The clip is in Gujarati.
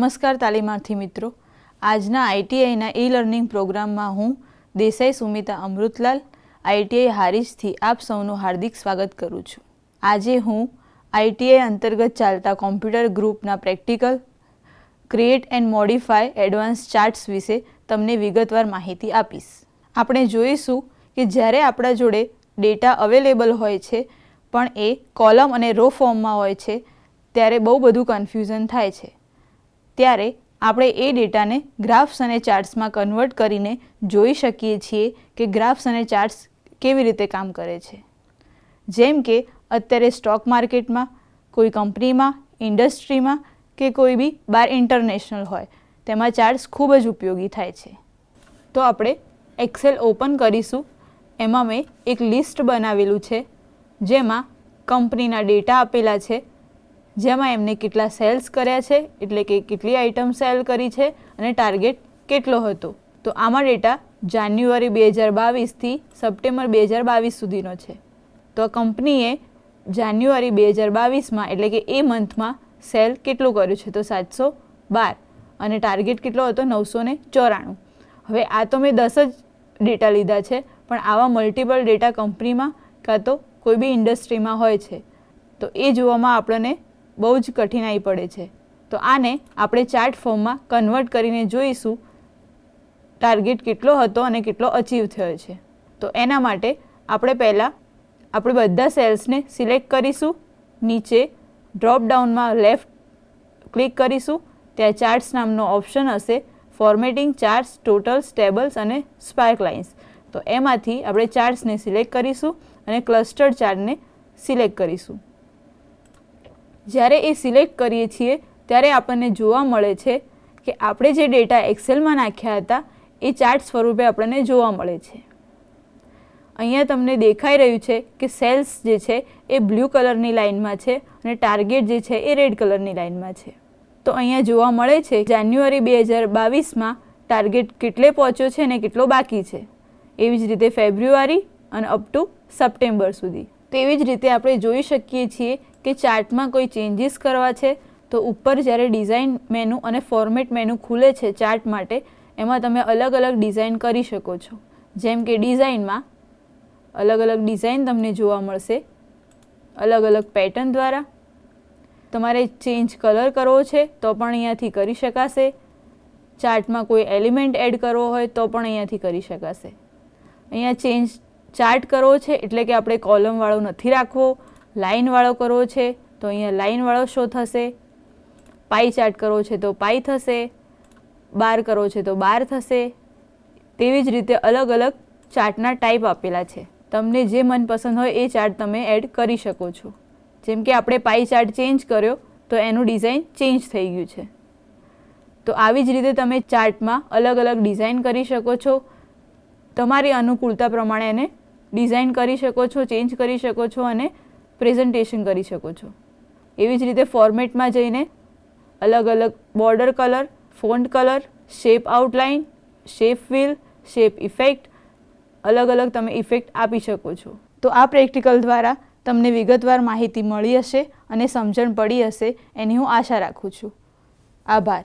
નમસ્કાર તાલીમાર્થી મિત્રો, આજના આઈટીઆઈના ઈ લર્નિંગ પ્રોગ્રામમાં હું દેસાઈ સુમિતા અમૃતલાલ આઈટીઆઈ હારીજથી આપ સૌનું હાર્દિક સ્વાગત કરું છું. આજે હું આઈટીઆઈ અંતર્ગત ચાલતા કોમ્પ્યુટર ગ્રુપના practical create and modify advance charts વિશે તમને વિગતવાર માહિતી આપીશ. આપણે જોઈશું કે જ્યારે આપણા જોડે ડેટા અવેલેબલ હોય છે પણ એ કોલમ અને રો ફોર્મમાં હોય છે ત્યારે બહુ બધું કન્ફ્યુઝન થાય છે. ત્યારે આપણે એ ડેટાને ગ્રાફ્સ અને ચાર્ટ્સમાં કન્વર્ટ કરીને જોઈ શકીએ છીએ કે ગ્રાફ્સ અને ચાર્ટ્સ કેવી રીતે કામ કરે છે. જેમ કે અત્યારે સ્ટોક માર્કેટમાં, કોઈ કંપનીમાં, ઇન્ડસ્ટ્રીમાં કે કોઈ બી બહાર ઇન્ટરનેશનલ હોય તેમાં ચાર્ટ્સ ખૂબ જ ઉપયોગી થાય છે. તો આપણે એક્સેલ ઓપન કરીશું. એમાં મેં એક લિસ્ટ બનાવેલું છે જેમાં કંપનીના ડેટા આપેલા છે, જેમાં એમને કેટલા સેલ્સ કર્યા છે એટલે કે કેટલી આઇટમ સેલ કરી છે અને ટાર્ગેટ કેટલો હતો. તો આમાં ડેટા જાન્યુઆરી 2022થી સપ્ટેમ્બર 2022 સુધીનો છે. તો આ કંપનીએ જાન્યુઆરી 2022માં એટલે કે એ મંથમાં સેલ કેટલું કર્યું છે તો 712 અને ટાર્ગેટ કેટલો હતો 994. હવે આ તો મેં 10 જ ડેટા લીધા છે પણ આવા મલ્ટિપલ ડેટા કંપનીમાં કાં તો કોઈ બી ઇન્ડસ્ટ્રીમાં હોય છે તો એ જોવામાં આપણને બહુ જ કઠિનાઈ પડે છે. તો આને આપણે ચાર્ટ ફોર્મમાં કન્વર્ટ કરીને જોઈશું ટાર્ગેટ કેટલો હતો અને કેટલો અચીવ થયો છે. તો એના માટે આપણે પહેલાં આપણે બધા સેલ્સને સિલેક્ટ કરીશું. નીચે ડ્રોપ ડાઉનમાં લેફ્ટ ક્લિક કરીશું. ત્યાં ચાર્ટ્સ નામનો ઓપ્શન હશે. ફોર્મેટિંગ ચાર્ટ્સ, ટોટલ્સ, ટેબલ્સ અને સ્પાર્ક લાઇન્સ. તો એમાંથી આપણે ચાર્ટ્સને સિલેક્ટ કરીશું અને ક્લસ્ટર્ડ ચાર્ટને સિલેક્ટ કરીશું. જ્યારે એ સિલેક્ટ કરીએ છીએ ત્યારે આપણને જોવા મળે છે કે આપણે જે ડેટા એક્સેલમાં નાખ્યા હતા એ ચાર્ટ સ્વરૂપે આપણને જોવા મળે છે. અહીંયા તમને દેખાઈ રહ્યું છે કે સેલ્સ જે છે એ બ્લુ કલરની લાઇનમાં છે અને ટાર્ગેટ જે છે એ રેડ કલરની લાઇનમાં છે. તો અહીંયા જોવા મળે છે જાન્યુઆરી 2022માં ટાર્ગેટ કેટલે પહોંચ્યો છે અને કેટલો બાકી છે. એવી જ રીતે ફેબ્રુઆરી અને અપ ટુ સપ્ટેમ્બર સુધી. તેવી જ રીતે આપણે જોઈ શકીએ છીએ કે ચાર્ટમાં કોઈ ચેન્જીસ કરવા છે તો ઉપર જ્યારે ડિઝાઇન મેનુ અને ફોર્મેટ મેનુ ખુલે છે ચાર્ટ માટે એમાં તમે અલગ અલગ ડિઝાઇન કરી શકો છો. જેમ કે ડિઝાઇનમાં અલગ અલગ ડિઝાઇન તમને જોવા મળશે અલગ અલગ પેટર્ન દ્વારા. તમારે ચેન્જ કલર કરવો છે તો પણ અહીંયાથી કરી શકાશે. ચાર્ટમાં કોઈ એલિમેન્ટ એડ કરવો હોય તો પણ અહીંયાથી કરી શકાશે. અહીંયા ચેન્જ ચાર્ટ કરવો છે એટલે કે આપણે કોલમવાળો નથી રાખવો, લાઇનવાળો કરવો છે તો અહીંયા લાઇનવાળો શો થશે. પાઈ ચાર્ટ કરવો છે તો પાઈ થશે, બાર કરવો છે તો બાર થશે. તેવી જ રીતે અલગ અલગ ચાર્ટના ટાઈપ આપેલા છે. તમને જે મનપસંદ હોય એ ચાર્ટ તમે એડ કરી શકો છો. જેમ કે આપણે પાઈ ચાર્ટ ચેન્જ કર્યો તો એનું ડિઝાઇન ચેન્જ થઈ ગયું છે. તો આવી જ રીતે તમે ચાર્ટમાં અલગ અલગ ડિઝાઇન કરી શકો છો. તમારી અનુકૂળતા પ્રમાણે એને ડિઝાઇન કરી શકો છો, ચેન્જ કરી શકો છો અને પ્રેઝન્ટેશન કરી શકો છો. એવી જ રીતે ફોર્મેટમાં જઈને અલગ અલગ border colour, font colour, shape outline, shape fill, shape effect અલગ અલગ તમે ઇફેક્ટ આપી શકો છો. તો આ પ્રેક્ટિકલ દ્વારા તમને વિગતવાર માહિતી મળી હશે અને સમજણ પડી હશે એની હું આશા રાખું છું. આભાર.